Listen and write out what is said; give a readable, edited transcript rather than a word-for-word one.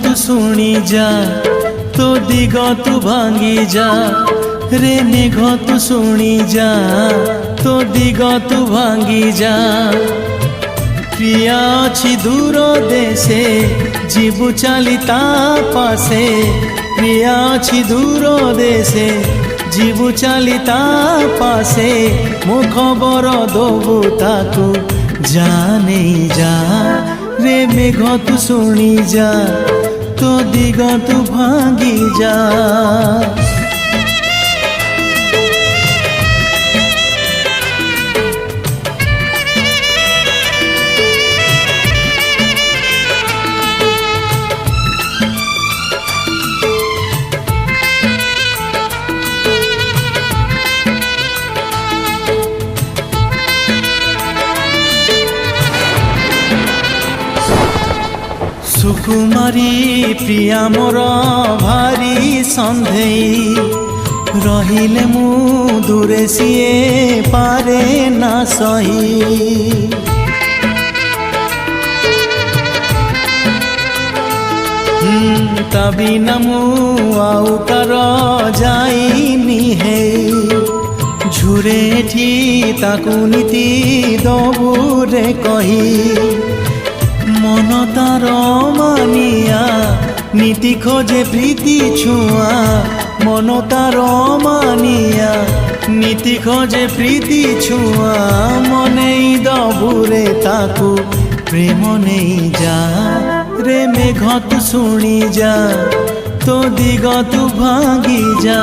तू शुणी जा तो दिग तू भांगी जा रे मेघ तू शुणी जा तो दिग तू भांगी जा प्रिया अछि दूर देशे जीवु चली ता पासे प्रिया अछि दूर देशे जीवु चली ता पासे मो खबर दबु ताकू जाने जा रे मेघ तू शुणी जा तो दिग तू भांगी जा सुकुमारी प्रिया मोर भारी संधेई रहिले मु दूरे सिए पारे ना सही तभी नमु आउ कर जाइनी है झुरे ठी ताकू नीति दबु रे कही मन तार मानिया नीति खोजे प्रीति छुआ मन तार मानिया नीति खोजे प्रीति छुआ मने दबुरे ताकू प्रेम नहीं जा रे मेघ तू शुणी जा तो दिग तू भांगी जा।